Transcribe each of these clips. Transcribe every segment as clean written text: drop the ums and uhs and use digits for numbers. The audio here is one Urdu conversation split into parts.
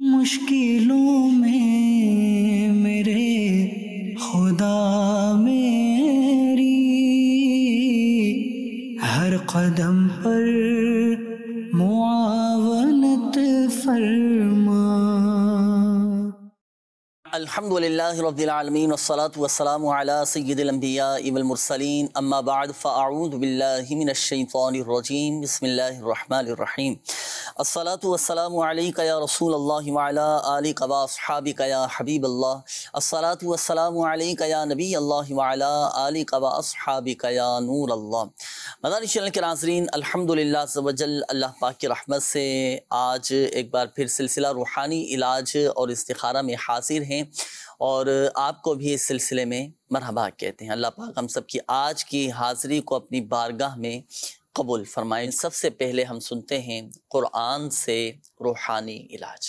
مشکلوں میں میرے خدا میری ہر قدم پر معاونت فرما۔ الحمدللہ رب العالمین والصلاة والسلام علی سید الانبیاء والمرسلین، اما بعد فاعوذ باللہ من الشیطان الرجیم، بسم اللہ الرحمن الرحیم۔ الصلاة والسلام علیک یا رسول اللہ وعلی آلک واصحابک یا حبیب اللہ۔ الصلاة والسلام علیک یا نبی اللہ وعلی آلک واصحابک یا نور اللہ۔ مدانی چینل کے ناظرین، الحمدللہ عز و جل اللہ پاک کی رحمت سے آج ایک بار پھر سلسلہ روحانی علاج اور استخارہ میں حاضر ہیں، اور آپ کو بھی اس سلسلے میں مرحبا کہتے ہیں۔ اللہ پاک ہم سب کی آج کی حاضری کو اپنی بارگاہ میں قبول فرمائیں۔ سب سے پہلے ہم سنتے ہیں قرآن سے روحانی علاج۔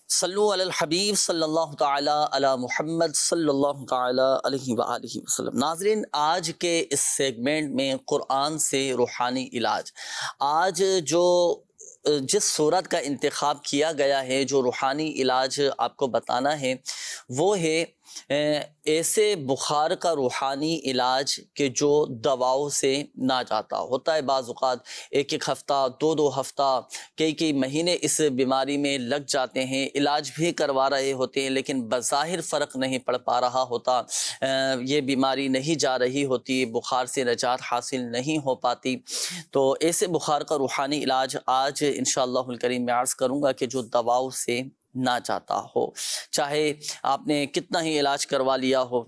صلو علی الحبیب صلی اللہ تعالی علی محمد صلی اللہ تعالی علیہ وآلہ وسلم۔ ناظرین، آج کے اس سیگمنٹ میں قرآن سے روحانی علاج، آج جس صورت کا انتخاب کیا گیا ہے، جو روحانی علاج آپ کو بتانا ہے، وہ ہے ایسے بخار کا روحانی علاج کہ جو دواؤں سے نہ جاتا ہوتا ہے۔ بعض اوقات ایک ہفتہ، دو ہفتہ، کئی مہینے اس بیماری میں لگ جاتے ہیں، علاج بھی کروا رہے ہوتے ہیں، لیکن بظاہر فرق نہیں پڑ پا رہا ہوتا، یہ بیماری نہیں جا رہی ہوتی، بخار سے نجات حاصل نہیں ہو پاتی۔ تو ایسے بخار کا روحانی علاج آج انشاءاللہ الکریم میں عرض کروں گا کہ جو دواؤں سے نہ جاتا ہو، چاہے آپ نے کتنا ہی علاج کروا لیا ہو،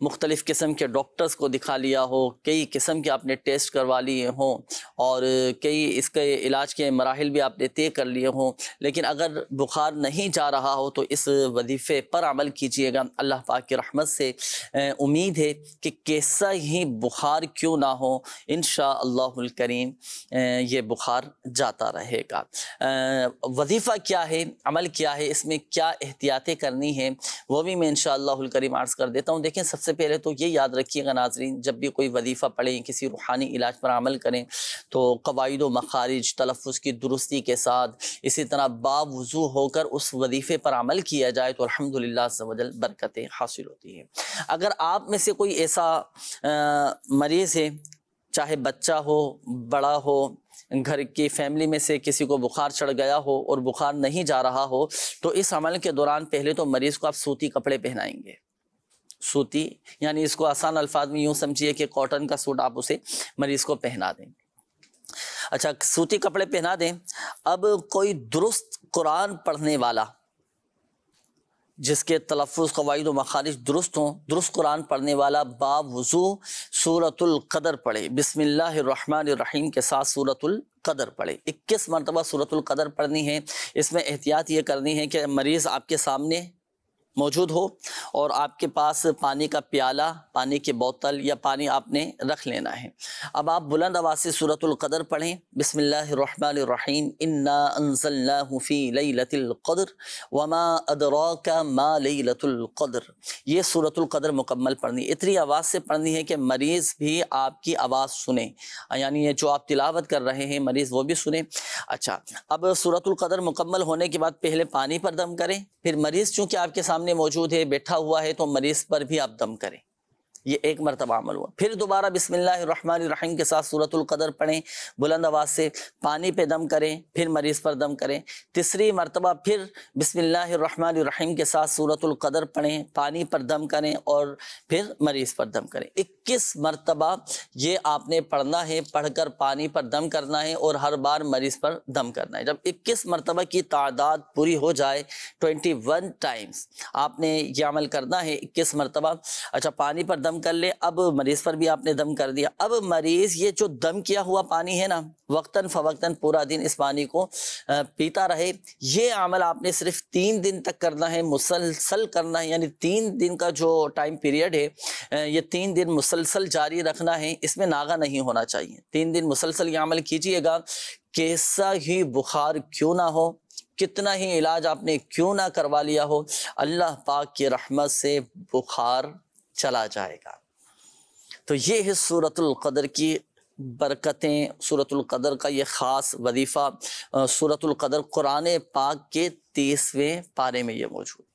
مختلف قسم کے ڈاکٹرز کو دکھا لیا ہو، کئی قسم کے آپ نے ٹیسٹ کروا لیے ہوں، اور کئی اس کے علاج کے مراحل بھی آپ نے طے کر لیے ہوں، لیکن اگر بخار نہیں جا رہا ہو تو اس وظیفے پر عمل کیجئے گا۔ اللہ پاک کی رحمت سے امید ہے کہ کیسا ہی بخار کیوں نہ ہو، انشاءاللہ الکریم یہ بخار جاتا رہے گا۔ وظیفہ کیا ہے، عمل کیا ہے، اس میں کیا احتیاطیں کرنی ہیں، وہ بھی میں انشاءاللہ الکریم عرض کر دیتا ہوں۔ دیکھیں، سب سے پہلے تو یہ یاد رکھیے گا ناظرین، جب بھی کوئی وظیفہ پڑھیں، کسی روحانی علاج پر عمل کریں، تو قواعد و مخارج، تلفظ کی درستی کے ساتھ، اسی طرح باوضو ہو کر اس وظیفے پر عمل کیا جائے تو الحمدللہ عز و جل برکتیں حاصل ہوتی ہیں۔ اگر آپ میں سے کوئی ایسا مریض ہے، چاہے بچہ ہو، بڑا ہو، گھر کی فیملی میں سے کسی کو بخار چڑھ گیا ہو اور بخار نہیں جا رہا ہو، تو اس عمل کے دوران پہلے تو مریض کو آپ سوتی کپڑے پہنائیں گے۔ سوتی یعنی اس کو آسان الفاظ میں یوں سمجھیے کہ کاٹن کا سوٹ آپ اسے مریض کو پہنا دیں۔ اچھا، سوتی کپڑے پہنا دیں۔ اب کوئی درست قرآن پڑھنے والا، جس کے تلفظ، قواعد و مخارج درست ہوں، درست قرآن پڑھنے والا باوضو سورۃ القدر پڑھے، بسم اللہ الرحمن الرحیم کے ساتھ سورۃ القدر پڑھے۔ 21 مرتبہ سورۃ القدر پڑھنی ہے۔ اس میں احتیاط یہ کرنی ہے کہ مریض آپ کے سامنے موجود ہو اور آپ کے پاس پانی کا پیالہ، پانی کی بوتل یا پانی آپ نے رکھ لینا ہے۔ اب آپ بلند آواز سے سورۃ القدر پڑھیں، بسم اللہ الرحمن الرحیم، انا انزلناہ فی لیلۃ القدر وما ادراک ما لیلۃ القدر۔ یہ سورۃ القدر مکمل پڑھنی، اتنی آواز سے پڑھنی ہے کہ مریض بھی آپ کی آواز سنیں، یعنی یہ جو آپ تلاوت کر رہے ہیں مریض وہ بھی سنیں۔ اچھا، اب سورۃ القدر مکمل ہونے کے بعد پہلے پانی پر دم کریں، پھر مریض چونکہ آپ کے سامنے موجود ہے، بیٹھا ہوا ہے، تو مریض پر بھی آپ دم کریں۔ یہ ایک مرتبہ عمل ہوا۔ پھر دوبارہ بسم اللہ الرحمن الرحیم کے ساتھ سورۃ القدر پڑھیں، بلند آواز سے پانی پہ دم کریں، پھر مریض پر دم کریں۔ تیسری مرتبہ پھر بسم اللہ الرحمن الرحیم کے ساتھ سورۃ القدر پڑھیں، پانی پر دم کریں اور پھر مریض پر دم کریں۔ 21 مرتبہ یہ آپ نے پڑھنا ہے، پڑھ کر پانی پر دم کرنا ہے اور ہر بار مریض پر دم کرنا ہے۔ جب 21 مرتبہ کی تعداد پوری ہو جائے، 21 ٹائمز آپ نے یہ عمل کرنا ہے، 21 مرتبہ۔ اچھا، پانی پر دم کر لے، اب مریض پر بھی آپ نے دم کر دیا۔ اب مریض یہ جو دم کیا ہوا پانی ہے نا، وقتاً فوقتاً پورا دن اس پانی کو پیتا رہے۔ یہ عمل آپ نے صرف 3 دن تک کرنا ہے، مسلسل کرنا ہے، یعنی 3 دن کا جو ٹائم پیریڈ ہے، یہ 3 دن مسلسل جاری رکھنا ہے، اس میں ناغہ نہیں ہونا چاہیے۔ 3 دن مسلسل یہ عمل کیجئے گا، کیسا ہی بخار کیوں نہ ہو، کتنا ہی علاج آپ نے کیوں نہ کروا لیا ہو، اللہ پاک کی رحمت سے بخار چلا جائے گا۔ تو یہ ہے سورۃ القدر کی برکتیں، سورۃ القدر کا یہ خاص وظیفہ، سورۃ القدر قرآن پاک کے 30ویں پارے میں یہ موجود۔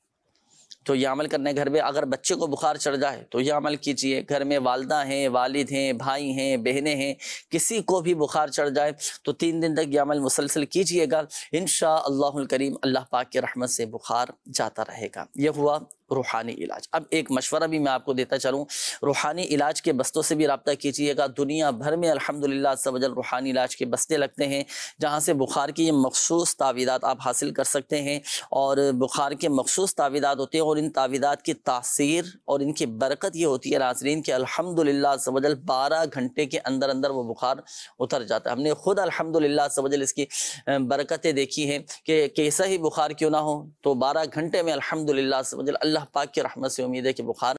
تو یہ عمل کرنا ہے۔ گھر میں اگر بچے کو بخار چڑھ جائے تو یہ عمل کیجئے۔ گھر میں والدہ ہیں، والد ہیں، بھائی ہیں، بہنیں ہیں، کسی کو بھی بخار چڑھ جائے تو 3 دن تک یہ عمل مسلسل کیجئے گا، انشاءاللہ الکریم اللہ پاک کی رحمت سے بخار جاتا رہے گا۔ یہ ہوا روحانی علاج۔ اب ایک مشورہ بھی میں آپ کو دیتا چلوں، روحانی علاج کے بستوں سے بھی رابطہ کیجئے گا۔ دنیا بھر میں الحمدللہ عز و جل روحانی علاج کے بستے لگتے ہیں، جہاں سے بخار کی یہ مخصوص تعویذات آپ حاصل کر سکتے ہیں، اور بخار کے مخصوص تعویذات ہوتے ہیں، اور ان تعویذات کی تاثیر اور ان کی برکت یہ ہوتی ہے ناظرین کہ الحمدللہ عز و جل 12 گھنٹے کے اندر اندر وہ بخار اتر جاتا ہے۔ ہم نے خود الحمدللہ عز و جل اس کی برکتیں دیکھی ہیں کہ کیسا ہی بخار کیوں نہ ہو تو 12 گھنٹے میں الحمدللہ عز و جل اللہ پاک کی رحمت سے امید ہے کہ بخار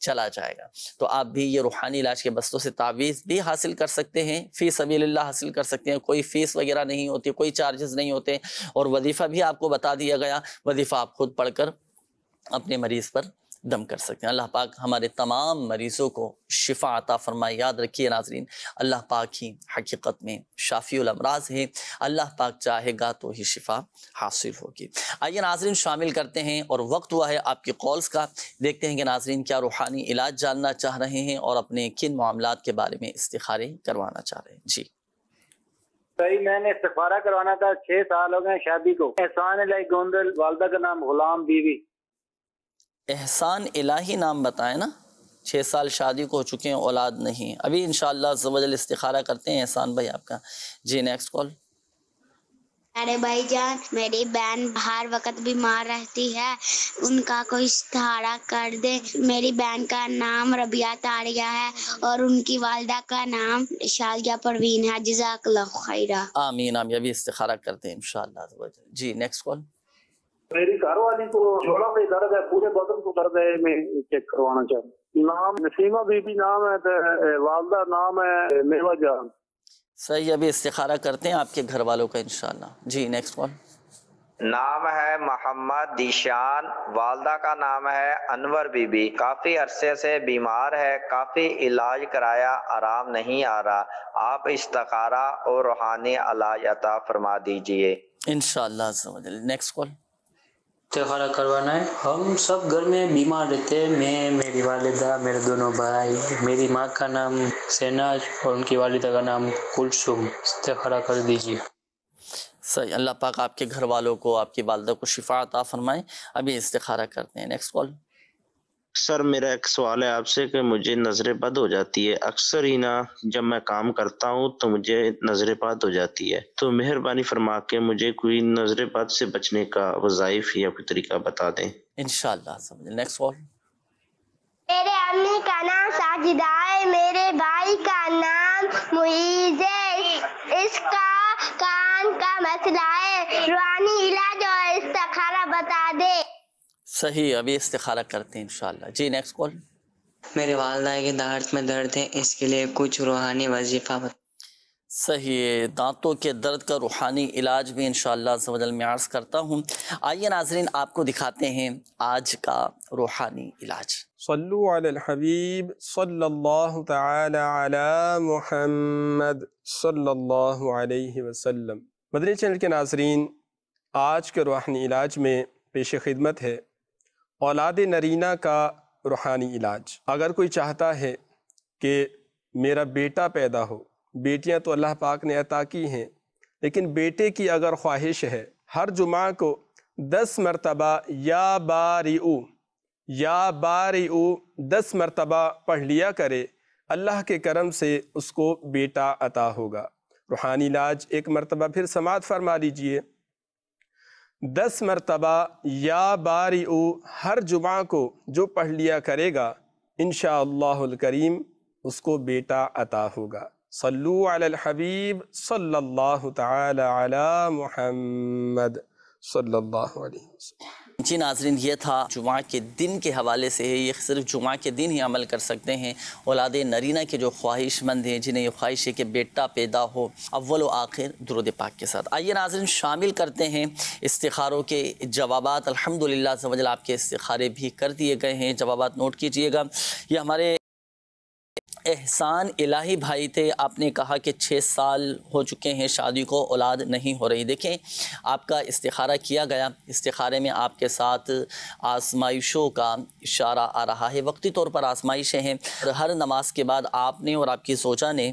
چلا جائے گا۔ تو آپ بھی یہ روحانی علاج کے بستوں سے تعویذ بھی حاصل کر سکتے ہیں، فی سبیل اللہ حاصل کر سکتے ہیں، کوئی فیس وغیرہ نہیں ہوتی، کوئی چارجز نہیں ہوتے، اور وظیفہ بھی آپ کو بتا دیا گیا، وظیفہ آپ خود پڑھ کر اپنے مریض پر دم کر سکتے ہیں۔ اللہ پاک ہمارے تمام مریضوں کو شفا عطا فرمائے۔ یاد رکھیے ناظرین، اللہ پاک ہی حقیقت میں شافی الامراض ہے، اللہ پاک چاہے گا تو ہی شفا حاصل ہوگی۔ آئیے ناظرین شامل کرتے ہیں، اور وقت ہوا ہے آپ کی کالز کا۔ دیکھتے ہیں کہ ناظرین کیا روحانی علاج جاننا چاہ رہے ہیں اور اپنے کن معاملات کے بارے میں استخارے کروانا چاہ رہے ہیں۔ جی صحیح، میں نے استخارہ کروانا تھا، 6 سال ہو گئے شادی کو۔ احسان الہی گوندل، والدہ کا نام غلام بیوی۔ احسان الہی نام بتائیں نا، 6 سال شادی کو ہو چکے ہیں، اولاد نہیں، ابھی انشاءاللہ عز و جل استخارہ کرتے ہیں احسان بھائی آپ کا۔ جی نیکسٹ کال۔ ارے بھائی جان، میری بہن ہر وقت بیمار رہتی ہے، ان کا کوئی استخارہ کر دے۔ میری بہن کا نام ربیہ طاریہ ہے اور ان کی والدہ کا نام شالیہ پروین ہے۔ جزاک اللہ خیرہ۔ آمین آمین، ابھی استخارہ کرتے ہیں انشاءاللہ عز و جل۔ جی نیکسٹ کال۔ میری گھر والی کو جوڑوں میں درد ہے، پورے بدن کو درد ہے، میں چیک کروانا چاہتا ہوں۔ نام نسیمہ بی بی نام ہے، والدہ نام ہے میوا جان۔ صحیح، ابھی استخارہ کرتے ہیں آپ کے گھر والوں کا انشاءاللہ۔ جی نیکسٹ کال۔ نام ہے محمد دیشان، والدہ کا نام ہے انور بی بی، کافی عرصے سے بیمار ہے، کافی علاج کرایا، آرام نہیں آ رہا، آپ استخارہ اور روحانی علاج عطا فرما دیجئے انشاءاللہ عز و جل۔ Next call. استخارہ کروانا ہے۔ ہم سب گھر میں بیمار رہتے ہیں، میں، میری والدہ، میرے دونوں بھائی، میری ماں کا نام سیناج اور ان کی والدہ کا نام کلثوم۔ استخارہ کر دیجیے۔ صحیح، اللہ پاک آپ کے گھر والوں کو، آپ کی والدہ کو شفا عطا فرمائے۔ ابھی استخارہ کرتے ہیں۔ Next call. سر میرا ایک سوال ہے آپ سے کہ مجھے نظر بد ہو جاتی ہے اکثر ہی نا، جب میں کام کرتا ہوں تو مجھے نظر بد ہو جاتی ہے، تو مہربانی فرما کے مجھے کوئی نظر بد سے بچنے کا وظائف یا کوئی طریقہ بتا دیں انشاءاللہ۔ Next call. میرے امی کا نام ساجدہ ہے، میرے بھائی کا نام معیز ہے، اس کا کان کا مسئلہ ہے، روحانی علاج اور استخارہ بتا دے۔ صحیح، ابھی استخارہ کرتے ہیں انشاءاللہ۔ جی نیکسٹ کال۔ میرے والدہ کے دانت میں درد ہے، اس کے لیے کچھ روحانی وظیفہ صحیح، دانتوں کے درد کا روحانی علاج بھی انشاءاللہ عز و جل میں عرض کرتا ہوں۔ آئیے ناظرین آپ کو دکھاتے ہیں آج کا روحانی علاج۔ صلو علی الحبیب صلی اللہ تعالی علی محمد صلی اللہ علیہ وسلم۔ مدنی چینل کے ناظرین، آج کے روحانی علاج میں پیش خدمت ہے اولاد نرینہ کا روحانی علاج۔ اگر کوئی چاہتا ہے کہ میرا بیٹا پیدا ہو، بیٹیاں تو اللہ پاک نے عطا کی ہیں، لیکن بیٹے کی اگر خواہش ہے، ہر جمعہ کو 10 مرتبہ یا بارئو 10 مرتبہ پڑھ لیا کرے، اللہ کے کرم سے اس کو بیٹا عطا ہوگا۔ روحانی علاج ایک مرتبہ پھر سماعت فرما لیجئے، 10 مرتبہ یا بارئو ہر جمعہ کو جو پڑھ لیا کرے گا انشاءاللہ الکریم اس کو بیٹا عطا ہوگا۔ صلو علی الحبیب صلی اللہ تعالی علی محمد صلی اللہ علیہ وسلم۔ جی ناظرین، یہ تھا جمعہ کے دن کے حوالے سے ہے، یہ صرف جمعہ کے دن ہی عمل کر سکتے ہیں اولاد نرینہ کے جو خواہش مند ہیں، جنہیں یہ خواہش ہے کہ بیٹا پیدا ہو، اول و آخر درود پاک کے ساتھ۔ آئیے ناظرین شامل کرتے ہیں استخاروں کے جوابات۔ الحمدللہ عز و جل آپ کے استخارے بھی کر دیے گئے ہیں، جوابات نوٹ کیجئے گا۔ یہ ہمارے احسان الہی بھائی تھے، آپ نے کہا کہ 6 سال ہو چکے ہیں شادی کو، اولاد نہیں ہو رہی۔ دیکھیں آپ کا استخارہ کیا گیا، استخارے میں آپ کے ساتھ آزمائشوں کا اشارہ آ رہا ہے، وقتی طور پر آزمائشیں ہیں، اور ہر نماز کے بعد آپ نے اور آپ کی زوجہ نے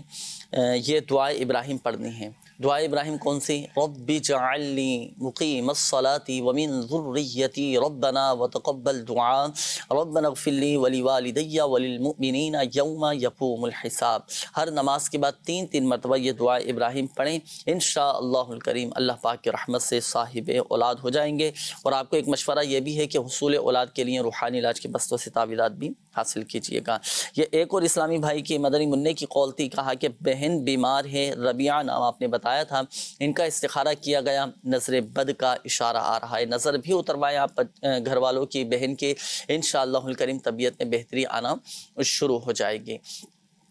یہ دعائے ابراہیم پڑھنی ہے۔ دعائے ابراہیم کون سی؟ رب اجعلنی مقیم الصلاۃ ومن ذریتی ربنا وتقبل دعاء ربنا اغفر لی ولوالدی وللمؤمنین یوم یقوم الحساب۔ ہر نماز کے بعد 3 مرتبہ یہ دعائے ابراہیم پڑھیں، انشاءاللہ الکریم اللہ پاک کی رحمت سے صاحب اولاد ہو جائیں گے۔ اور آپ کو ایک مشورہ یہ بھی ہے کہ حصول اولاد کے لیے روحانی علاج کے بستوں سے تعویذات بھی حاصل کیجئے گا۔ یہ ایک اور اسلامی بھائی کی مدنی منع کی قول تھی، کہا کہ بہن بیمار ہے، ربیعہ نام آپ نے بتایا تھا، ان کا استخارہ کیا گیا، نظر بد کا اشارہ آ رہا ہے، نظر بھی اتروائے آپ گھر والوں کی بہن کے، انشاءاللہ الکریم طبیعت میں بہتری آنا شروع ہو جائے گی۔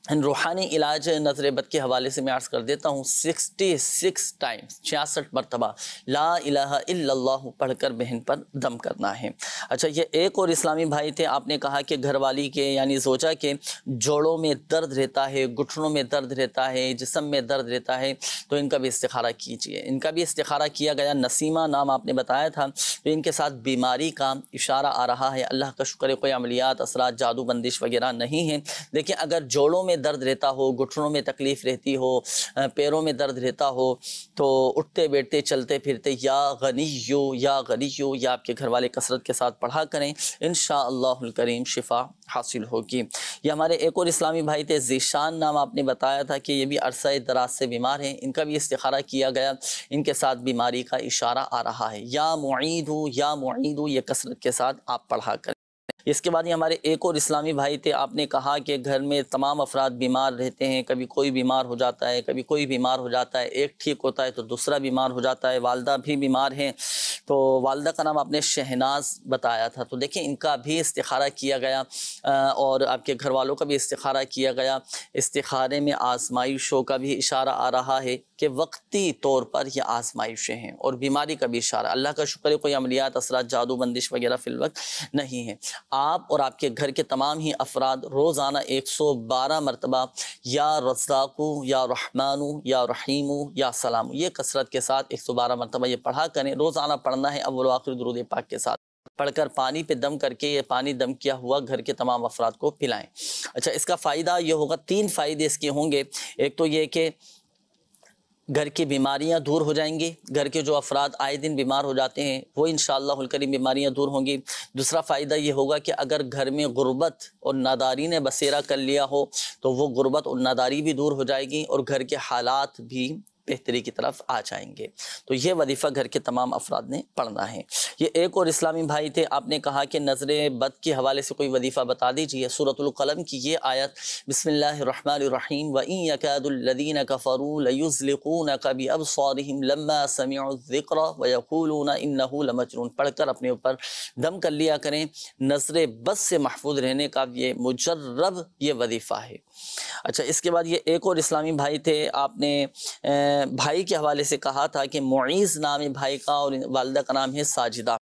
روحانی علاج نظر بد کے حوالے سے میں عرض کر دیتا ہوں، 66 ٹائمز 66 مرتبہ لا الہ الا اللہ پڑھ کر بہن پر دم کرنا ہے۔ اچھا یہ ایک اور اسلامی بھائی تھے، آپ نے کہا کہ گھر والی کے یعنی زوجہ کے جوڑوں میں درد رہتا ہے، گھٹنوں میں درد رہتا ہے، جسم میں درد رہتا ہے، تو ان کا بھی استخارہ کیجئے۔ ان کا بھی استخارہ کیا گیا، نسیمہ نام آپ نے بتایا تھا، تو ان کے ساتھ بیماری کا اشارہ آ رہا ہے۔ اللہ کا شکر ہے کوئی عملیات، اثرات، جادو بندش وغیرہ نہیں ہے، لیکن اگر جوڑوں میں درد رہتا ہو، گھٹنوں میں تکلیف رہتی ہو، پیروں میں درد رہتا ہو، تو اٹھتے بیٹھتے چلتے پھرتے یا غنیو یا غنیو یا آپ کے گھر والے کثرت کے ساتھ پڑھا کریں، انشاءاللہ الکریم شفا حاصل ہوگی۔ یہ ہمارے ایک اور اسلامی بھائی تھے، ذیشان نام آپ نے بتایا تھا کہ یہ بھی عرصہ دراز سے بیمار ہیں، ان کا بھی استخارہ کیا گیا، ان کے ساتھ بیماری کا اشارہ آ رہا ہے، یا معیدو یہ کثرت کے ساتھ آپ پڑھا کریں۔ اس کے بعد یہ ہمارے ایک اور اسلامی بھائی تھے، آپ نے کہا کہ گھر میں تمام افراد بیمار رہتے ہیں، کبھی کوئی بیمار ہو جاتا ہے، کبھی کوئی بیمار ہو جاتا ہے، ایک ٹھیک ہوتا ہے تو دوسرا بیمار ہو جاتا ہے، والدہ بھی بیمار ہیں، تو والدہ کا نام آپ نے شہناز بتایا تھا، تو دیکھیں ان کا بھی استخارہ کیا گیا اور آپ کے گھر والوں کا بھی استخارہ کیا گیا۔ استخارے میں آزمائشوں کا بھی اشارہ آ رہا ہے کہ وقتی طور پر یہ آزمائشیں ہیں، اور بیماری کا بھی اشارہ، اللہ کا شکر ہے کوئی عملیات، اثرات، جادو بندش وغیرہ فی الوقت نہیں ہے۔ آپ اور آپ کے گھر کے تمام ہی افراد روزانہ 112 مرتبہ یا رزاقو یا رحمانو یا رحیمو یا سلامو یہ کثرت کے ساتھ 112 مرتبہ یہ پڑھا کریں، روزانہ پڑھنا ہے، اول و آخر درود پاک کے ساتھ پڑھ کر پانی پہ دم کر کے، یہ پانی دم کیا ہوا گھر کے تمام افراد کو پلائیں۔ اچھا اس کا فائدہ یہ ہوگا، 3 فائدے اس کے ہوں گے۔ ایک تو یہ کہ گھر کی بیماریاں دور ہو جائیں گی، گھر کے جو افراد آئے دن بیمار ہو جاتے ہیں وہ انشاءاللہ الکریم بیماریاں دور ہوں گی۔ دوسرا فائدہ یہ ہوگا کہ اگر گھر میں غربت اور ناداری نے بسیرا کر لیا ہو تو وہ غربت اور ناداری بھی دور ہو جائے گی، اور گھر کے حالات بھی بہتری کی طرف آ جائیں گے۔ تو یہ وظیفہ گھر کے تمام افراد نے پڑھنا ہے۔ یہ ایک اور اسلامی بھائی تھے، آپ نے کہا کہ نظر بد کے حوالے سے کوئی وظیفہ بتا دیجئے۔ سورۃ القلم کی یہ آیت، بسم اللہ الرحمن الرحیم، وَإِن يَكَادُ الَّذِينَ كَفَرُوا لَيُزْلِقُونَكَ بِأَبْصَارِهِمْ لَمَّا سَمِعُوا الذِّكْرَ وَيَقُولُونَ إِنَّهُ لَمَجْنُونٌ پڑھ کر اپنے اوپر دم کر لیا کریں۔ نظر بد سے محفوظ رہنے کا یہ مجرب یہ وظیفہ ہے۔ اچھا اس کے بعد یہ ایک اور اسلامی بھائی تھے، آپ نے بھائی کے حوالے سے کہا تھا کہ معیز نام ہے بھائی کا، اور والدہ کا نام ہے ساجدہ۔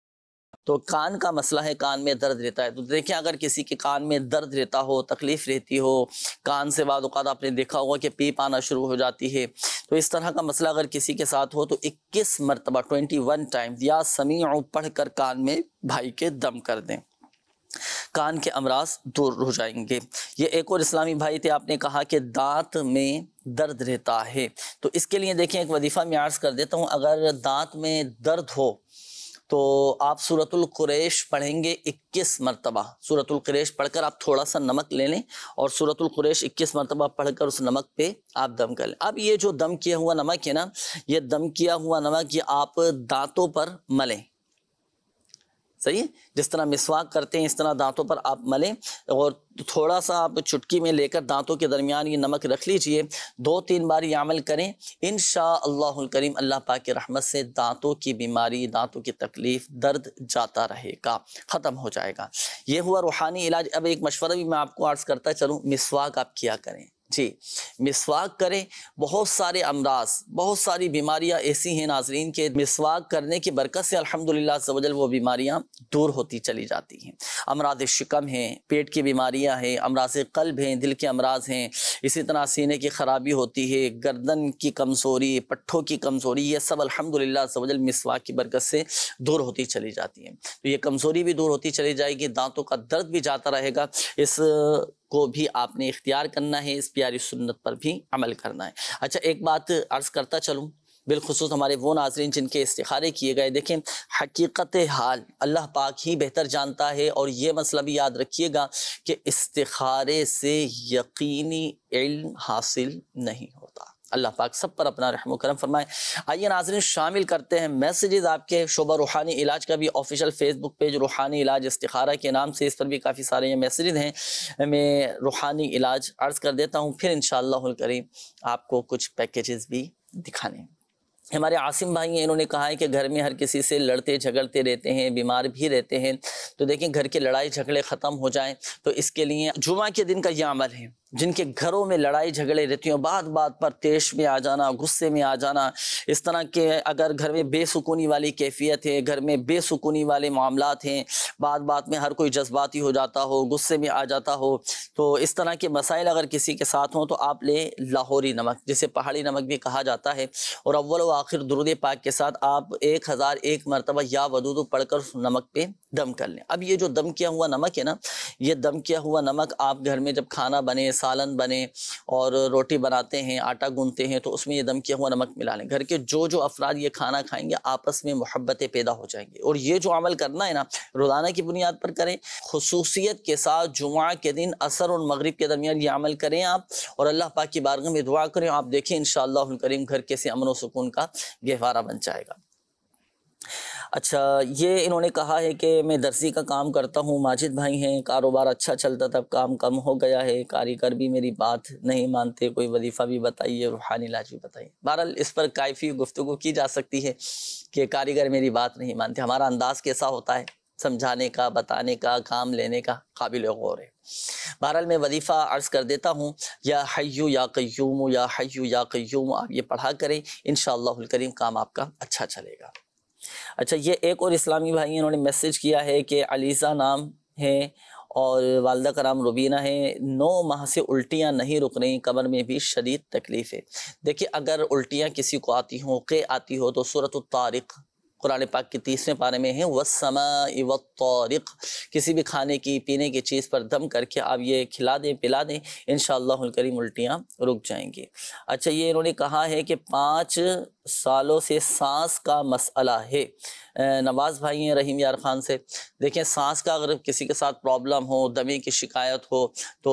تو کان کا مسئلہ ہے، کان میں درد رہتا ہے، تو دیکھیں اگر کسی کے کان میں درد رہتا ہو، تکلیف رہتی ہو، کان سے بعض اوقات آپ نے دیکھا ہوگا کہ پیپ آنا شروع ہو جاتی ہے، تو اس طرح کا مسئلہ اگر کسی کے ساتھ ہو تو 21 مرتبہ 21 ٹائمز یا سمیع پڑھ کر کان میں بھائی کے دم کر دیں، کان کے امراض دور ہو جائیں گے۔ یہ ایک اور اسلامی بھائی تھے، آپ نے کہا کہ دانت میں درد رہتا ہے، تو اس کے لیے دیکھیں ایک وظیفہ میں عرض کر دیتا ہوں، اگر دانت میں درد ہو تو آپ سورۃ القریش پڑھیں گے 21 مرتبہ۔ سورۃ القریش پڑھ کر آپ تھوڑا سا نمک لے لیں اور سورۃ القریش 21 مرتبہ پڑھ کر اس نمک پہ آپ دم کر لیں۔ اب یہ جو دم کیا ہوا نمک ہے نا، یہ دم کیا ہوا نمک یہ آپ دانتوں پر ملیں، صحیح ہے، جس طرح مسواک کرتے ہیں اس طرح دانتوں پر آپ ملیں، اور تھوڑا سا آپ چٹکی میں لے کر دانتوں کے درمیان یہ نمک رکھ لیجئے، 2-3 بار یہ عمل کریں، انشاءاللہ الکریم اللہ پاک کی رحمت سے دانتوں کی بیماری، دانتوں کی تکلیف، درد جاتا رہے گا، ختم ہو جائے گا۔ یہ ہوا روحانی علاج۔ اب ایک مشورہ بھی میں آپ کو عرض کرتا چلوں، مسواک آپ کیا کریں، جی مسواک کریں. بہت سارے امراض، بہت ساری بیماریاں ایسی ہیں ناظرین کہ مسواک کرنے کی برکت سے الحمدللہ عز و جل وہ بیماریاں دور ہوتی چلی جاتی ہیں. امراض شکم ہیں، پیٹ کی بیماریاں ہیں، امراض قلب ہیں، دل کے امراض ہیں، اسی طرح سینے کی خرابی ہوتی ہے، گردن کی کمزوری، پٹھوں کی کمزوری، یہ سب الحمدللہ عز و جل مسواک کی برکت سے دور ہوتی چلی جاتی ہیں. تو یہ کمزوری بھی دور ہوتی چلی جائے گی، دانتوں کا درد بھی جاتا رہے گا. اس کو بھی آپ نے اختیار کرنا ہے، اس پیاری سنت پر بھی عمل کرنا ہے. اچھا ایک بات عرض کرتا چلوں، بالخصوص ہمارے وہ ناظرین جن کے استخارے کیے گئے، دیکھیں حقیقت حال اللہ پاک ہی بہتر جانتا ہے. اور یہ مسئلہ بھی یاد رکھیے گا کہ استخارے سے یقینی علم حاصل نہیں ہوتا. اللہ پاک سب پر اپنا رحم و کرم فرمائے. آئیے ناظرین شامل کرتے ہیں میسیجز آپ کے. شعبہ روحانی علاج کا بھی آفیشیل فیس بک پیج روحانی علاج استخارہ کے نام سے، اس پر بھی کافی سارے یہ میسیجز ہیں. میں روحانی علاج عرض کر دیتا ہوں، پھر انشاءاللہ الکریم آپ کو کچھ پیکیجز بھی دکھانے ہیں. ہمارے عاصم بھائی ہیں، انہوں نے کہا ہے کہ گھر میں ہر کسی سے لڑتے جھگڑتے رہتے ہیں، بیمار بھی رہتے ہیں. تو دیکھیں گھر کے لڑائی جھگڑے ختم ہو جائیں تو اس کے لیے جمعہ کے دن کا یہ عمل ہے. جن کے گھروں میں لڑائی جھگڑے رہتی ہوں، بات بات پر تیش میں آ جانا، غصے میں آ جانا، اس طرح کے اگر گھر میں بے سکونی والی کیفیت ہے، گھر میں بے سکونی والے معاملات ہیں، بات بات میں ہر کوئی جذباتی ہو جاتا ہو، غصے میں آ جاتا ہو، تو اس طرح کے مسائل اگر کسی کے ساتھ ہوں تو آپ لیں لاہوری نمک، جسے پہاڑی نمک بھی کہا جاتا ہے، اور اول و آخر درود پاک کے ساتھ آپ 1001 مرتبہ یا ودود پڑھ کر اس نمک پہ دم کر لیں. اب یہ جو دم کیا ہوا نمک ہے نا، یہ دم کیا ہوا نمک آپ گھر میں جب کھانا بنے، سالن بنے اور روٹی بناتے ہیں، آٹا گوندتے ہیں، تو اس میں یہ دم کیا ہوا نمک ملا لیں. گھر کے جو افراد یہ کھانا کھائیں گے آپس میں محبتیں پیدا ہو جائیں گی. اور یہ جو عمل کرنا ہے نا روزانہ کی بنیاد پر کریں، خصوصیت کے ساتھ جمعہ کے دن عصر اور مغرب کے درمیان یہ عمل کریں آپ، اور اللہ پاک کی بارگاہ میں دعا کریں. آپ دیکھیں انشاءاللہ الکریم گھر کیسے امن و سکون کا گہوارہ بن جائے گا. اچھا یہ انہوں نے کہا ہے کہ میں درزی کا کام کرتا ہوں، ماجد بھائی ہیں، کاروبار اچھا چلتا تھا، کام کم ہو گیا ہے، کاریگر بھی میری بات نہیں مانتے، کوئی وظیفہ بھی بتائیے، روحانی علاج بھی بتائیے. بہرحال اس پر کافی گفتگو کی جا سکتی ہے کہ کاریگر میری بات نہیں مانتے. ہمارا انداز کیسا ہوتا ہے سمجھانے کا، بتانے کا، کام لینے کا، قابل غور ہے. بہرحال میں وظیفہ عرض کر دیتا ہوں، یا حیو یا قیوم، یا حیو یا قیوم، آپ یہ پڑھا کریں، انشاءاللہ الکریم کام آپ کا اچھا چلے گا. اچھا یہ ایک اور اسلامی بھائی انہوں نے میسیج کیا ہے کہ علیزہ نام ہے اور والدہ کا نام روبینہ ہے، 9 ماہ سے الٹیاں نہیں رک رہی، کمر میں بھی شدید تکلیف ہے. دیکھیں اگر الٹیاں کسی کو آتی ہوں، قے آتی ہو، تو سورۃ الطارق قرآن پاک کے 30ویں پارے میں ہے، وَالسَّمَاءِ وَالطَّارِقِ. کسی بھی کھانے کی پینے کی چیز پر دم کر کے آپ یہ کھلا دیں پلا دیں، انشاءاللہ الکریم الٹیاں رک جائیں گی. اچھا یہ انہوں نے کہا ہے کہ 5 سالوں سے سانس کا مسئلہ ہے. نواز بھائی ہیں رحیم یار خان سے. دیکھیں سانس کا اگر کسی کے ساتھ پرابلم ہو، دمے کی شکایت ہو، تو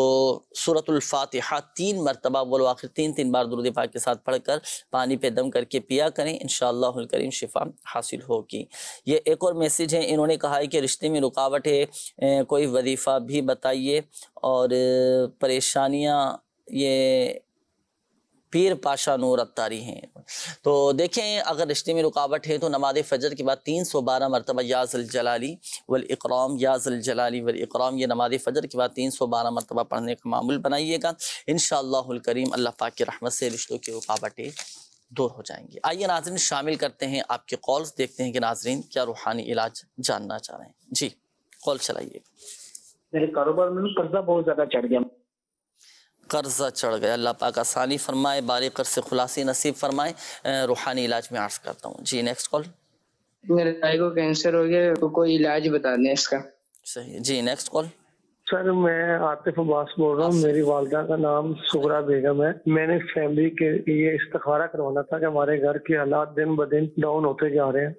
سورۃ الفاتحہ 3 مرتبہ اول و آخر 3 بار درود پاک کے ساتھ پڑھ کر پانی پہ دم کر کے پیا کریں، انشاءاللہ الکریم شفا حاصل ہوگی. یہ ایک اور میسیج ہے، انہوں نے کہا ہے کہ رشتے میں رکاوٹ ہے، کوئی وظیفہ بھی بتائیے، اور پریشانیاں یہ پیر پاشا نور اتاری ہیں. تو دیکھیں اگر رشتے میں رکاوٹ ہے تو نماز فجر کے بعد 312 مرتبہ یا ذوالجلالی والاکرام، یا ذوالجلالی والاکرام، یہ نماز فجر کے بعد 312 مرتبہ پڑھنے کا معمول بنائیے گا. انشاءاللہ الکریم اللہ پاک کی رحمت سے رشتوں کی رکاوٹیں دور ہو جائیں گی. آئیے ناظرین شامل کرتے ہیں آپ کے کالز، دیکھتے ہیں کہ ناظرین کیا روحانی علاج جاننا چاہ رہے ہیں. جی کال چلائیے. میرے کاروبار میں قرضہ بہت زیادہ چڑھ گیا. قرضہ چڑھ گیا، اللہ پاک آسانی فرمائے، بارے قرض سے خلاصی نصیب فرمائے. روحانی علاج میں عرض کرتا ہوں. جی نیکسٹ کال. میرے بھائی کو کینسر ہو گیا، تو کوئی علاج بتا دیں اس کا. صحیح. جی نیکسٹ کال. سر میں عاطف عباس بول رہا ہوں، میری والدہ کا نام سغرا بیگم ہے. میں نے فیملی کے لیے استخارہ کروانا تھا کہ ہمارے گھر کے حالات دن بدن ڈاؤن ہوتے جا رہے ہیں.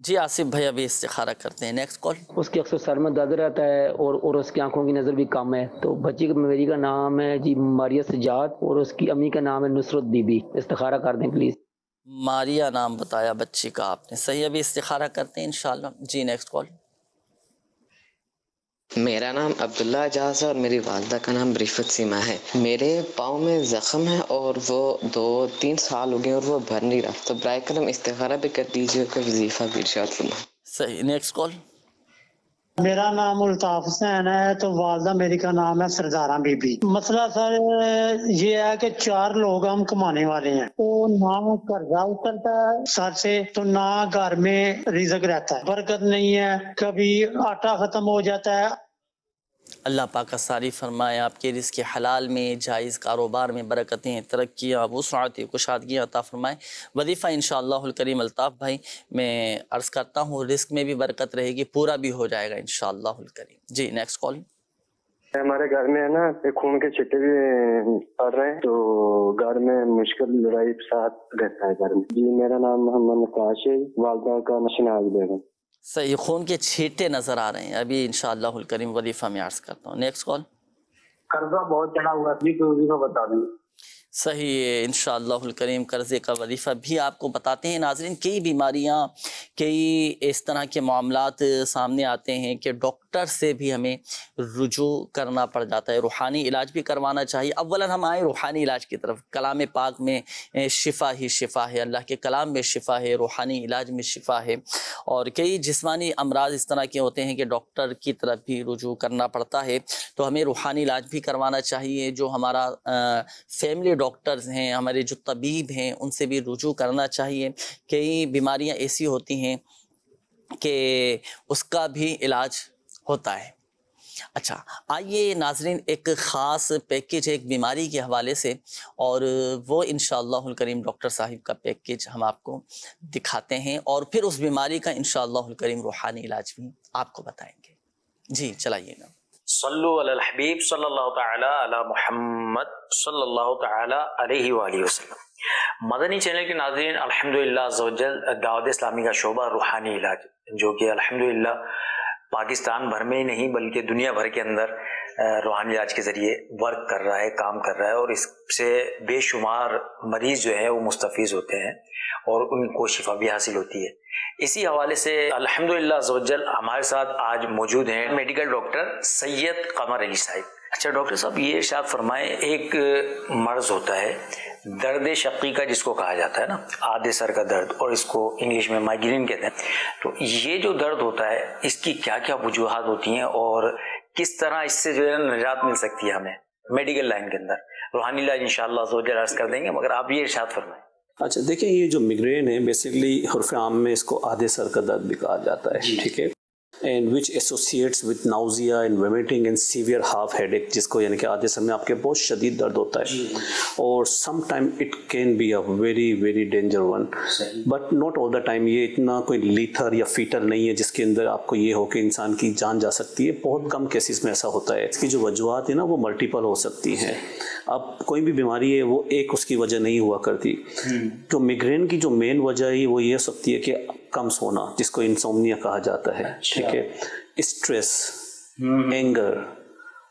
جی آصف بھائی ابھی استخارہ کرتے ہیں. Next call. اس کے اکثر سر میں درد رہتا ہے اور اس کی آنکھوں کی نظر بھی کم ہے. تو بچی میری کا نام ہے جی ماریہ سجاد، اور اس کی امی کا نام ہے نصرت بی بی. استخارہ کر دیں پلیز. ماریہ نام بتایا بچی کا آپ نے، صحیح. ابھی استخارہ کرتے ہیں انشاءاللہ. جی نیکسٹ کال. میرا نام عبداللہ اجاز ہے اور میری والدہ کا نام رفت سیما ہے. میرے پاؤں میں زخم ہے اور وہ 2-3 سال ہو گئے اور وہ بھر نہیں رہا. تو برائے کرم استخارہ بھی کر دیجیے، کا وظیفہ بھی ارشاد فرمائیں. صحیح. Next call. میرا نام الطاف حسین ہے، تو والدہ میری کا نام ہے سردارہ بی بی۔ مسئلہ سر یہ ہے کہ 4 لوگ ہم کمانے والے ہیں، تو نہ قرضہ اترتا ہے سر سے، تو نہ گھر میں رزق رہتا ہے، برکت نہیں ہے، کبھی آٹا ختم ہو جاتا ہے۔ اللہ پاک کا ساری فرمائے، آپ کے رزق حلال میں، جائز کاروبار میں برکتیں، ترقیاں، وسعت، کشادگیاں عطا فرمائے۔ وظیفہ انشاءاللہ الکریم الطاف بھائی میں عرض کرتا ہوں، رزق میں بھی برکت رہے گی، پورا بھی ہو جائے گا انشاءاللہ الکریم۔ جی نیکسٹ کال۔ ہمارے گھر میں ہے نا خون کے چھٹے بھی پڑ رہے ہیں، تو گھر میں مشکل لڑائی ساتھ رہتا ہے گھر میں۔ جی میرا نام محمد نقاش ہے، والدہ کا نشناز بیگم۔ صحیح، خون کے چھینٹے نظر آ رہے ہیں، ابھی انشاءاللہ الکریم وظیفہ میں عرض کرتا ہوں۔ Next call. قرضہ بہت چڑھا ہوا ہے، تو وظیفہ بتا دیں۔ صحیح ہے، انشاءاللہ الکریم قرضے کا وظیفہ بھی آپ کو بتاتے ہیں۔ ناظرین، کئی بیماریاں، کئی اس طرح کے معاملات سامنے آتے ہیں کہ ڈاکٹر سے بھی ہمیں رجوع کرنا پڑ جاتا ہے، روحانی علاج بھی کروانا چاہیے۔ اولا ہم آئیں روحانی علاج کی طرف۔ کلام پاک میں شفا ہی شفا ہے، اللہ کے کلام میں شفا ہے، روحانی علاج میں شفا ہے، اور کئی جسمانی امراض اس طرح کے ہوتے ہیں کہ ڈاکٹر کی طرف بھی رجوع کرنا پڑتا ہے، تو ہمیں روحانی علاج بھی کروانا چاہیے۔ جو ہمارا فیملی ڈاکٹرز ہیں، ہمارے جو طبیب ہیں، ان سے بھی رجوع کرنا چاہیے۔ کئی بیماریاں ایسی ہوتی ہیں کہ اس کا بھی علاج ہوتا ہے۔ اچھا، آئیے ناظرین ایک خاص پیکیج ہے ایک بیماری کے حوالے سے، اور وہ انشاءاللہ الکریم ڈاکٹر صاحب کا پیکیج ہم آپ کو دکھاتے ہیں، اور پھر اس بیماری کا انشاءاللہ الکریم روحانی علاج بھی آپ کو بتائیں گے۔ جی چلائیے نا۔ صلو علی الحبیب صلی اللہ تعالی علی محمد صلی اللہ تعالی علیہ وآلہ وسلم۔ مدنی چینل کے ناظرین، الحمدللہ عز و جل دعوت اسلامی کا شعبہ روحانی علاج، جو کہ الحمدللہ پاکستان بھر میں ہی نہیں بلکہ دنیا بھر کے اندر روحانی علاج کے ذریعے ورک کر رہا ہے، کام کر رہا ہے، اور اس سے بے شمار مریض جو ہیں وہ مستفیض ہوتے ہیں اور ان کو شفا بھی حاصل ہوتی ہے۔ اسی حوالے سے الحمدللہ عز و جل ہمارے ساتھ آج موجود ہیں میڈیکل ڈاکٹر سید قمر علی صاحب۔ اچھا ڈاکٹر صاحب، یہ ارشاد فرمائیں، ایک مرض ہوتا ہے درد شقیقہ جس کو کہا جاتا ہے نا، آدھے سر کا درد، اور اس کو انگلش میں مائگرین کہتے ہیں، تو یہ جو درد ہوتا ہے اس کی کیا کیا وجوہات ہوتی ہیں اور کس طرح اس سے جو ہے نجات مل سکتی ہے ہمیں میڈیکل لائن کے اندر؟ روحانی علاج انشاءاللہ عز و جل عرض کر دیں گے، مگر آپ یہ ارشاد فرمائیں۔ اچھا دیکھیں، یہ جو میگرین ہے بیسیکلی حرف عام میں اس کو آدھے سر کا درد بھی کہا جاتا ہے، ٹھیک ہے، and which associates with nausea and vomiting and severe half headache، جس کو یعنی کہ آدھے سر میں آپ کے بہت شدید درد ہوتا ہے، اور some time it can be a very very danger one, but not all the time. یہ اتنا کوئی لیتھر یا فیٹل نہیں ہے جس کے اندر آپ کو یہ ہو کہ انسان کی جان جا سکتی ہے، بہت کم کیسز میں ایسا ہوتا ہے۔ اس کی جو وجوہات ہیں نا وہ ملٹیپل ہو سکتی ہیں۔ اب کوئی بھی بیماری ہے وہ ایک اس کی وجہ نہیں ہوا کرتی۔ جو میگرین کی جو مین وجہ ہے وہ یہ ہو سکتی ہے کہ کم سونا، جس کو انسومنیا کہا جاتا ہے، ٹھیک ہے، اسٹریس، اینگر،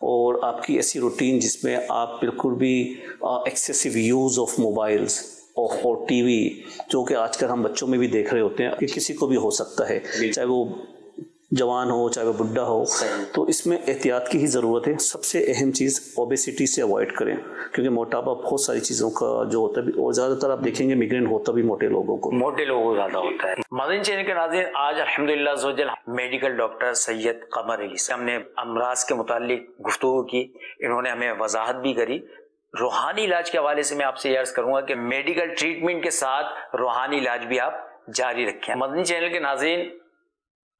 اور آپ کی ایسی روٹین جس میں آپ بالکل بھی ایکسیسو یوز آف موبائلز اور ٹی وی، جو کہ آج کل ہم بچوں میں بھی دیکھ رہے ہوتے ہیں، کہ کسی کو بھی ہو سکتا ہے، چاہے وہ جوان ہو چاہے وہ بڈھا ہو، تو اس میں احتیاط کی ہی ضرورت ہے۔ سب سے اہم چیز اوبیسٹی سے اوائڈ کریں، کیونکہ موٹاپا بہت ساری چیزوں کا جو ہوتا ہے، اور زیادہ تر آپ دیکھیں گے میگرین ہوتا بھی موٹے لوگوں کو زیادہ ہوتا ہے۔ مدنی چینل کے ناظرین، آج الحمدللہ عز و جل میڈیکل ڈاکٹر سید قمر علی سے ہم نے امراض کے متعلق گفتگو کی، انہوں نے ہمیں وضاحت بھی کری۔ روحانی علاج کے حوالے سے میں آپ سے یہ عرض کروں گا کہ میڈیکل ٹریٹمنٹ کے ساتھ روحانی علاج بھی آپ جاری رکھیں۔ مدنی چینل کے ناظرین،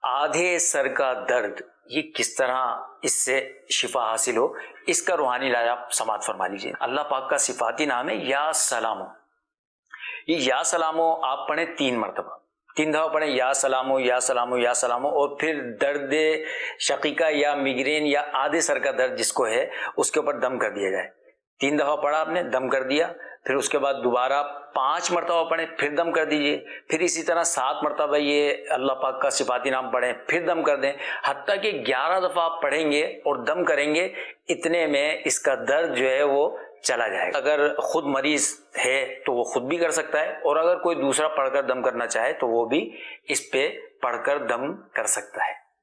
آدھے سر کا درد، یہ کس طرح اس سے شفا حاصل ہو، اس کا روحانی علاج آپ سماعت فرما لیجیے۔ اللہ پاک کا صفاتی نام ہے یا سلامو۔ یہ یا سلامو آپ پڑھیں 3 مرتبہ، 3 دفعہ پڑھیں یا سلامو یا سلامو یا سلامو، اور پھر درد شقیقہ یا میگرین یا آدھے سر کا درد جس کو ہے اس کے اوپر دم کر دیا جائے۔ 3 دفعہ پڑھا آپ نے، دم کر دیا، پھر اس کے بعد دوبارہ 5 مرتبہ پڑھیں، پھر دم کر دیجئے، پھر اسی طرح 7 مرتبہ یہ اللہ پاک کا صفاتی نام پڑھیں، پھر دم کر دیں، حتیٰ کہ 11 دفعہ آپ پڑھیں گے اور دم کریں گے، اتنے میں اس کا درد جو ہے وہ چلا جائے گا۔ اگر خود مریض ہے تو وہ خود بھی کر سکتا ہے، اور اگر کوئی دوسرا پڑھ کر دم کرنا چاہے تو وہ بھی اس پہ پڑھ کر دم کر سکتا ہے۔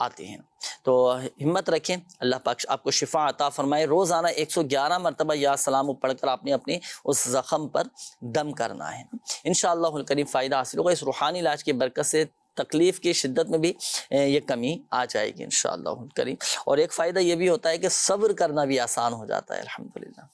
آتے ہیں. تو ہمت رکھیں, اللہ پاک آپ کو شفا عطا فرمائے. روزانہ 111 مرتبہ یا سلام پڑھ کر آپ نے اپنے اس زخم پر دم کرنا ہے. انشاءاللہ الکریم فائدہ حاصل ہوگا. اس روحانی علاج کی برکت سے تکلیف کی شدت میں بھی یہ کمی آ جائے گی انشاءاللہ الکریم. اور ایک فائدہ یہ بھی ہوتا ہے کہ صبر کرنا بھی آسان ہو جاتا ہے الحمدللہ.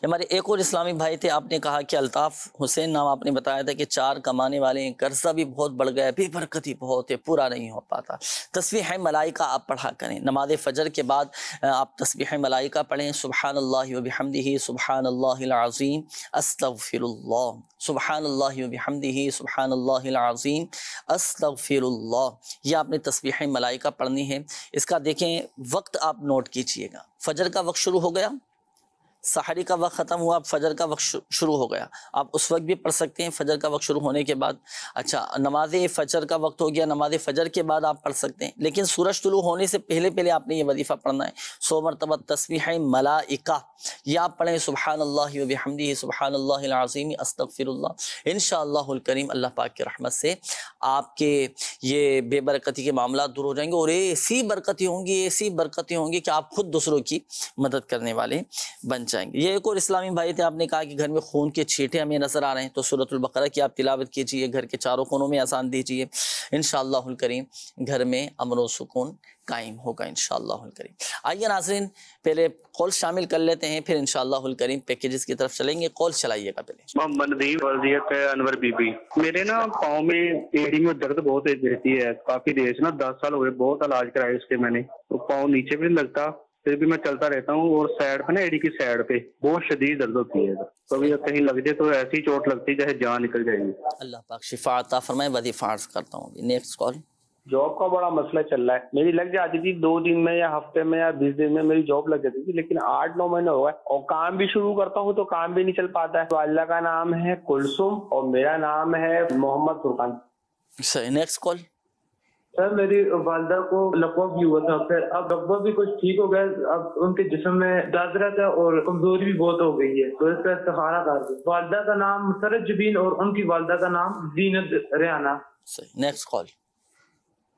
ہمارے ایک اور اسلامی بھائی تھے, آپ نے کہا کہ الطاف حسین نام آپ نے بتایا تھا کہ 4 کمانے والے ہیں, قرضہ بھی بہت بڑھ گیا, بے برکتی بہت ہے, پورا نہیں ہو پاتا. تسبیح ملائکہ آپ پڑھا کریں. نماز فجر کے بعد آپ تسبیح ملائکہ پڑھیں. سبحان اللہ و بحمدہ سبحان اللہ العظیم استغفر اللہ, سبحان اللہ و بحمدہ سبحان اللہ العظیم استغفر اللہ. یہ آپ نے تسبیح ملائکہ پڑھنی ہے. اس کا دیکھیں وقت آپ نوٹ کیجئے گا. فجر کا وقت شروع ہو گیا, سحری کا وقت ختم ہوا, فجر کا وقت شروع ہو گیا. آپ اس وقت بھی پڑھ سکتے ہیں فجر کا وقت شروع ہونے کے بعد. اچھا, نماز فجر کا وقت ہو گیا, نماز فجر کے بعد آپ پڑھ سکتے ہیں, لیکن سورج طلوع ہونے سے پہلے آپ نے یہ وظیفہ پڑھنا ہے. 100 مرتبہ تسبیح ملائکہ یہ آپ پڑھیں. سبحان اللہ و بحمدہ سبحان اللہ العظیم استغفر اللہ. انشاءاللہ الکریم اللہ پاک کی رحمت سے آپ کے یہ بے برکتی کے معاملات دور ہو جائیں گے, اور ایسی برکتیں ہوں گی کہ آپ خود دوسروں کی مدد کرنے والے بن جائیں گے. یہ ایک اور اسلامی بھائی تھے, آپ نے کہا کہ گھر میں خون کے چھینٹے ہمیں نظر آ رہے ہیں, تو سورۃ البقرہ کی آپ تلاوت کیجئے, گھر کے چاروں کونوں میں اذان دیجئے. انشاءاللہ الکریم گھر میں امن و سکون قائم ہوگا انشاءاللہ الکریم. آئیے ناظرین پہلے کال شامل کر لیتے ہیں, پھر انشاءاللہ الکریم پیکیجز کی طرف چلیں گے. کال چلائیے گا پہلے. محمد نظیم وضعیت ہے انور بی بی. میرے نا پاؤں میں ایڑی میں درد بہت رہتی ہے کافی دیر سے نا, 10 سال ہوئے, بہت علاج کرائے اس کے میں نے, تو پاؤں نیچے بھی نہیں لگتا, پھر بھی میں چلتا رہتا ہوں, اور سائڈ پہ نا ایڑی کی سائڈ پہ بہت شدید درد ہوتی ہے. کبھی کہیں لگ جائے تو ایسی چوٹ لگتی ہے جیسے جان نکل جائے گی. اللہ پاک شفا عطا فرمائے. وظیفہ عرض کرتا ہوں. Next call. جاب کا بڑا مسئلہ چل رہا ہے. میری لگ جاتی تھی 2 دن میں یا ہفتے میں یا 20 دن میں میری جاب لگ جاتی تھی, لیکن 8-9 مہینے ہو گئے, اور کام بھی شروع کرتا ہوں تو کام بھی نہیں چل پاتا ہے. والدہ کا نام ہے کلثوم اور میرا نام ہے محمد فرقان. Next call. سر میری والدہ کو لقوہ بھی ہوا تھا, پھر اب لقوہ بھی کچھ ٹھیک ہو گیا, اب ان کے جسم میں درد رہتا ہے اور کمزوری بھی بہت ہو گئی ہے, تو اس کا استخارہ کر دیں. والدہ کا نام مسرت جبین اور ان کی والدہ کا نام زینت ریحانہ. Next call.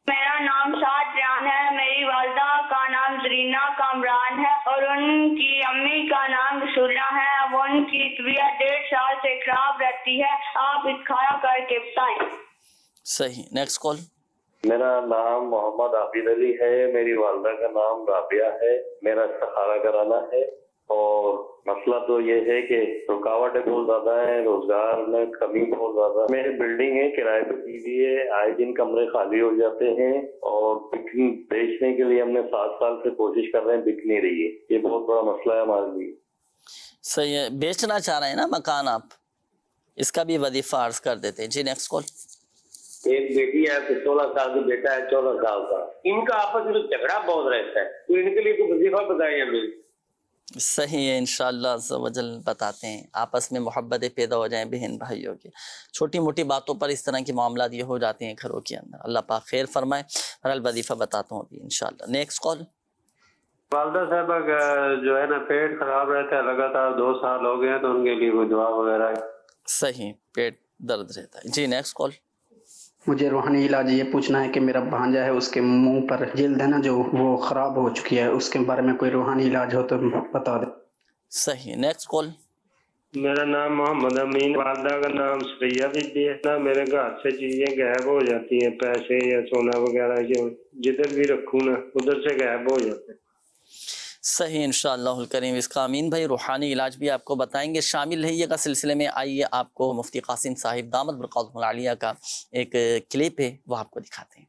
میرا نام شاد ریان ہے, میری والدہ کا نام زرینہ کامران ہے, اور ان کی امی کا نام رسولہ ہے. اب ان کی طبیعت 1.5 سال سے خراب رہتی ہے, آپ استخارہ کر کے بتائیں. صحیح. Next call. میرا نام محمد عابد علی ہے, میری والدہ کا نام رابعہ ہے. میرا استخارہ کرانا ہے, اور مسئلہ تو یہ ہے کہ رکاوٹیں بہت زیادہ ہیں, روزگار میں کمی بہت زیادہ. میری بلڈنگ ہے, کرائے پہ کی ہوئی ہے, آئے دن کمرے خالی ہو جاتے ہیں, اور بیچنے کے لیے ہم نے 7 سال سے کوشش کر رہے ہیں, بک نہیں رہی ہے. یہ بہت بڑا مسئلہ ہے ہمارے لیے. صحیح ہے, بیچنا چاہ رہے ہیں نا مکان آپ, اس کا بھی وظیفہ عرض کر دیتے ہیں. جی نیکسٹ کال. ایک بیٹی ہے, 16 سال کی, بیٹا ہے 14 سال کا. ان کا آپس میں جھگڑا بہت رہتا ہے, تو ان کے لیے تو وظیفہ بتائیں ہمیں. صحیح ہے, انشاءاللہ عز و جل بتاتے ہیں. آپس میں محبتیں پیدا ہو جائیں بہن بھائیوں کی, چھوٹی موٹی باتوں پر اس طرح کے معاملات یہ ہو جاتے ہیں گھروں کے اندر. اللہ پاک خیر فرمائے. بہرحال وظیفہ بتاتا ہوں ابھی انشاءاللہ. Next call. والدہ صاحبہ کا جو ہے نا پیٹ خراب رہتا ہے لگاتار, 2 سال ہو گئے ہیں, تو ان کے لیے کوئی دعا وغیرہ. صحیح, پیٹ درد رہتا ہے. جی نیکسٹ کال. مجھے روحانی علاج یہ پوچھنا ہے کہ میرا بھانجا ہے, اس کے منہ پر جلد ہے نا جو وہ خراب ہو چکی ہے, اس کے بارے میں کوئی روحانی علاج ہو تو بتا دیں. صحیح. Next call. میرا نام محمد امین, والدہ کا نام سفیہ بی بی ہے. نا میرے گھر سے چیزیں غائب ہو جاتی ہیں, پیسے یا سونا وغیرہ, جو جدھر بھی رکھوں نا ادھر سے غائب ہو جاتے ہیں. صحیح انشاءاللہ الکریم. اس کا امین بھائی روحانی علاج بھی آپ کو بتائیں گے. شامل رہیے گا سلسلے میں. آئیے آپ کو مفتی قاسم صاحب دامت برکاتہم العالیہ کا ایک کلپ ہے, وہ آپ کو دکھاتے ہیں.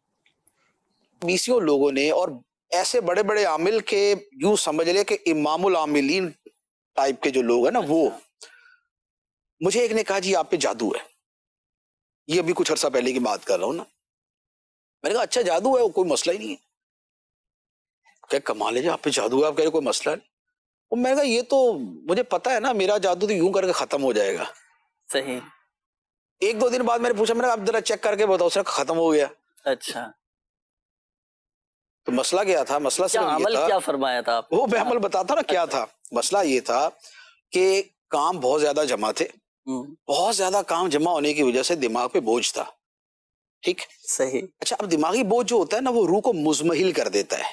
20 لوگوں نے, اور ایسے بڑے بڑے عامل کے یوں سمجھ لے کہ امام العاملین ٹائپ کے جو لوگ ہیں نا, وہ مجھے ایک نے کہا جی آپ پہ جادو ہے. یہ ابھی کچھ عرصہ پہلے کی بات کر رہا ہوں نا. میں نے کہا اچھا جادو ہے, وہ کوئی مسئلہ ہی نہیں ہے. کیا کمال ہے جی, آپ پہ جادو ہے, آپ کہہ رہے کوئی مسئلہ نہیں. اور میں نے کہا یہ تو مجھے پتا ہے نا, میرا جادو تو یوں کر کے ختم ہو جائے گا. صحیح. 1-2 دن بعد میں نے پوچھا, میں نے کہا اب ذرا چیک کر کے بتاؤ. اس نے ختم ہو گیا. اچھا, تو مسئلہ کیا تھا؟ مسئلہ صرف یہ تھا, کیا فرمایا تھا آپ؟ وہ میں عمل بتاتا نا کیا تھا. مسئلہ یہ تھا کہ کام بہت زیادہ جمع تھے, بہت زیادہ کام جمع ہونے کی وجہ سے دماغ پہ بوجھ تھا. ٹھیک صحیح. اچھا اب دماغی بوجھ جو ہوتا ہے نا وہ روح کو مزمحل کر دیتا ہے,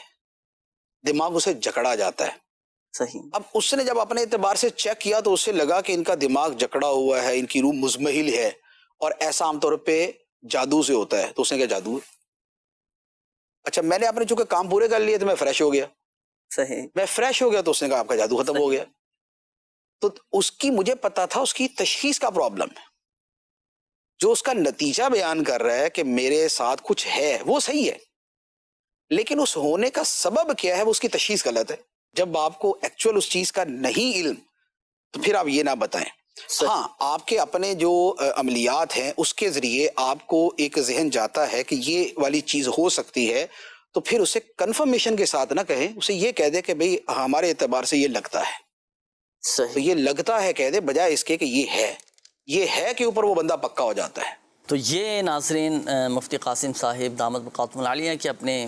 دماغ اسے جکڑا جاتا ہے. صحیح. اب اس نے جب اپنے اعتبار سے چیک کیا تو اسے لگا کہ ان کا دماغ جکڑا ہوا ہے, ان کی روح مزمحل ہے, اور ایسا عام طور پہ جادو سے ہوتا ہے. تو اس نے کہا جادو ہے. اچھا میں نے اپنے چونکہ کام پورے کر لیے تو میں فریش ہو گیا. صحیح. میں فریش ہو گیا تو اس نے کہا آپ کا جادو ختم ہو گیا. تو اس کی مجھے پتا تھا اس کی تشخیص کا پرابلم ہے, جو اس کا نتیجہ بیان کر رہا ہے کہ میرے ساتھ کچھ ہے وہ صحیح ہے, لیکن اس ہونے کا سبب کیا ہے وہ اس کی تشخیص غلط ہے. جب آپ کو ایکچوئل اس چیز کا نہیں علم تو پھر آپ یہ نہ بتائیں. ہاں آپ کے اپنے جو عملیات ہیں اس کے ذریعے آپ کو ایک ذہن جاتا ہے کہ یہ والی چیز ہو سکتی ہے, تو پھر اسے کنفرمیشن کے ساتھ نہ کہیں, اسے یہ کہہ دے کہ بھئی ہمارے اعتبار سے یہ لگتا ہے. تو یہ لگتا ہے کہہ دے بجائے اس کے کہ یہ ہے کے اوپر وہ بندہ پکا ہو جاتا ہے. تو یہ ناظرین مفتی قاسم صاحب دامت بقاتم العالیہ کے اپنے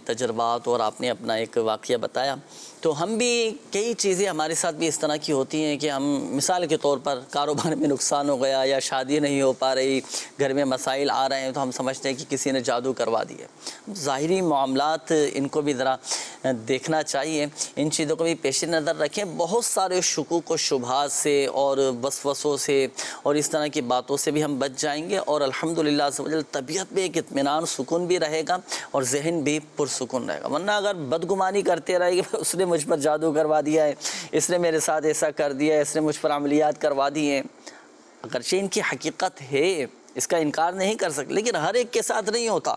تجربات اور آپ نے اپنا ایک واقعہ بتایا. تو ہم بھی کئی چیزیں ہمارے ساتھ بھی اس طرح کی ہوتی ہیں کہ ہم مثال کے طور پر کاروبار میں نقصان ہو گیا یا شادی نہیں ہو پا رہی, گھر میں مسائل آ رہے ہیں, تو ہم سمجھتے ہیں کہ کسی نے جادو کروا دی ہے. ظاہری معاملات ان کو بھی ذرا دیکھنا چاہیے, ان چیزوں کو بھی پیش نظر رکھیں. بہت سارے شکوک و شبہات سے اور وسوسوں سے اور اس طرح کی باتوں سے بھی ہم بچ جائیں گے, اور الحمدللہ عز و جل طبیعت میں ایک اطمینان سکون بھی رہے گا اور ذہن بھی پرسکون رہے گا. ورنہ اگر بدگمانی کرتے رہے گی اس نے مجھ پر جادو کروا دیا ہے, اس نے میرے ساتھ ایسا کر دیا ہے, اس نے مجھ پر عملیات کروا دی ہیں, اگرچہ ان کی حقیقت ہے اس کا انکار نہیں کر سکتے, لیکن ہر ایک کے ساتھ نہیں ہوتا.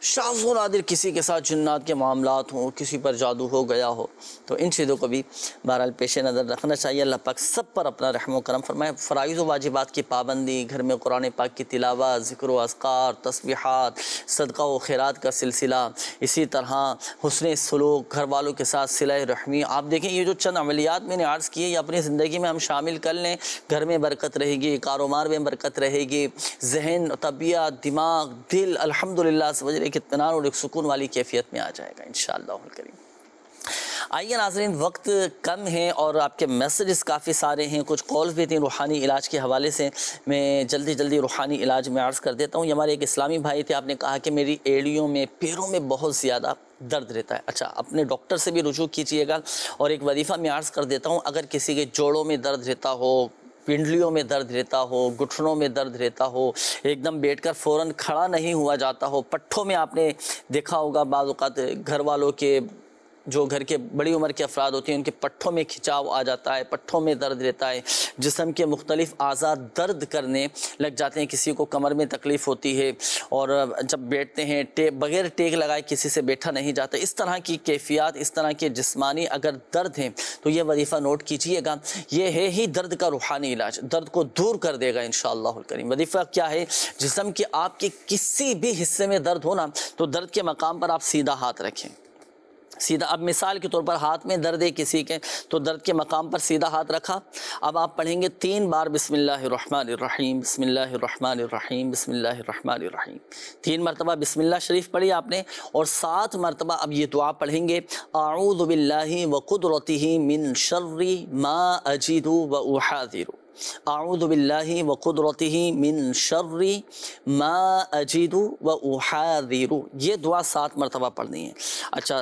شاذ و نادر کسی کے ساتھ جنات کے معاملات ہوں, کسی پر جادو ہو گیا ہو, تو ان چیزوں کو بھی بہرحال پیش نظر رکھنا چاہیے. اللہ پاک سب پر اپنا رحم و کرم فرمائے. فرائض و واجبات کی پابندی, گھر میں قرآن پاک کی تلاوت, ذکر و اذکار, تسبیحات, صدقہ و خیرات کا سلسلہ, اسی طرح حسن سلوک, گھر والوں کے ساتھ صلہ رحمی. آپ دیکھیں یہ جو چند عملیات میں نے عرض کیے یہ اپنی زندگی میں ہم شامل کر لیں, گھر میں برکت رہے گی, کاروبار میں برکت رہے گی, ذہن, طبیعت, دماغ, دل الحمدللہ ایک اطمینان اور ایک سکون والی کیفیت میں آ جائے گا انشاءاللہ الکریم. آئیے ناظرین, وقت کم ہے اور آپ کے میسیجز کافی سارے ہیں, کچھ کالز بھی تھیں روحانی علاج کے حوالے سے. میں جلدی روحانی علاج میں عرض کر دیتا ہوں. یہ ہمارے ایک اسلامی بھائی تھے, آپ نے کہا کہ میری ایڑیوں میں, پیروں میں بہت زیادہ درد رہتا ہے. اچھا اپنے ڈاکٹر سے بھی رجوع کیجئے گا. اور ایک وظیفہ میں عرض کر دیتا ہوں, اگر کسی کے جوڑوں میں درد رہتا ہو, پنڈلیوں میں درد رہتا ہو, گھٹنوں میں درد رہتا ہو, ایک دم بیٹھ کر فوراً کھڑا نہیں ہوا جاتا ہو, پٹھوں میں آپ نے دیکھا ہوگا بعض اوقات گھر والوں کے جو گھر کے بڑی عمر کے افراد ہوتے ہیں ان کے پٹھوں میں کھچاؤ آ جاتا ہے, پٹھوں میں درد رہتا ہے, جسم کے مختلف اعضاء درد کرنے لگ جاتے ہیں, کسی کو کمر میں تکلیف ہوتی ہے اور جب بیٹھتے ہیں بغیر ٹیک لگائے کسی سے بیٹھا نہیں جاتا. اس طرح کی کیفیات, اس طرح کے جسمانی اگر درد ہیں تو یہ وظیفہ نوٹ کیجئے گا. یہ ہے ہی درد کا روحانی علاج, درد کو دور کر دے گا انشاءاللہ الکریم. وظیفہ کیا ہے؟ جسم کے آپ کے کسی بھی حصے میں درد ہونا تو درد کے مقام پر آپ سیدھا ہاتھ رکھیں, سیدھا. اب مثال کے طور پر ہاتھ میں درد ہے کسی کے تو درد کے مقام پر سیدھا ہاتھ رکھا. اب آپ پڑھیں گے 3 بار بسم اللہ الرحمن الرحیم, بسم اللہ الرحمن الرحیم, بسم اللہ الرحمن الرحیم. 3 مرتبہ بسم اللہ شریف پڑھی آپ نے, اور 7 مرتبہ اب یہ دعا پڑھیں گے, اعوذ باللہ وقدرتہ من شر ما اجد واحاذر. اعوذ باللہ وقدرتہ من شر ما اجد واحاذر. یہ دعا 7 مرتبہ پڑھنی ہے. اچھا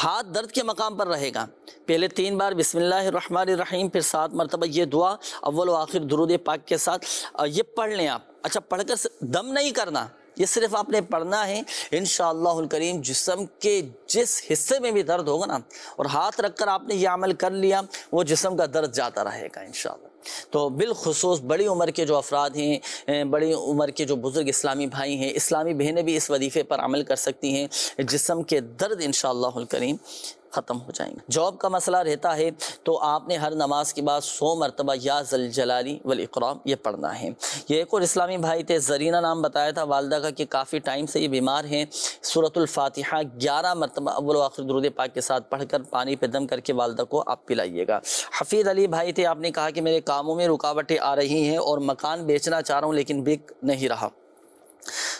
ہاتھ درد کے مقام پر رہے گا, پہلے 3 بار بسم اللہ الرحمن الرحیم, پھر 7 مرتبہ یہ دعا اول و آخر درود پاک کے ساتھ یہ پڑھ لیں آپ. اچھا پڑھ کر دم نہیں کرنا, یہ صرف آپ نے پڑھنا ہے. انشاءاللہ الکریم جسم کے جس حصے میں بھی درد ہوگا نا, اور ہاتھ رکھ کر آپ نے یہ عمل کر لیا, وہ جسم کا درد جاتا رہے گا انشاءاللہ. تو بالخصوص بڑی عمر کے جو افراد ہیں, بڑی عمر کے جو بزرگ اسلامی بھائی ہیں, اسلامی بہنیں بھی اس وظیفے پر عمل کر سکتی ہیں, جسم کے درد انشاءاللہ الکریم ختم ہو جائیں گے. جاب کا مسئلہ رہتا ہے تو آپ نے ہر نماز کے بعد 100 مرتبہ یا ذوالجلالی والاکرام یہ پڑھنا ہے. یہ ایک اور اسلامی بھائی تھے, زرینہ نام بتایا تھا والدہ کا کہ کافی ٹائم سے یہ بیمار ہیں. سورۃ الفاتحہ 11 مرتبہ اول و آخر درود پاک کے ساتھ پڑھ کر پانی پہ دم کر کے والدہ کو آپ پلائیے گا. حفیظ علی بھائی تھے, آپ نے کہا کہ میرے کاموں میں رکاوٹیں آ رہی ہیں اور مکان بیچنا چاہ رہا ہوں لیکن بک نہیں رہا.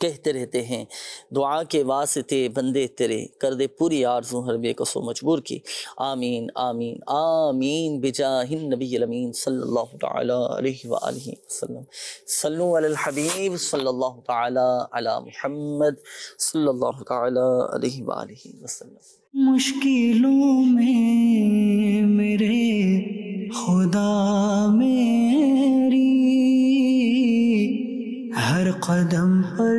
کہتے رہتے ہیں دعا کے واسطے بندے تیرے کر دے پوری آرزو ہر بے کسو مجبور کی، آمین آمین آمین بجاہ النبی الامین صلی اللہ تعالی علیہ وآلہ وسلم۔ صلو علی الحبیب صلی اللہ تعالی علی محمد صلی اللہ تعالی علیہ وآلہ وسلم۔ مشکلوں میں میرے خدا میری ہر قدم پر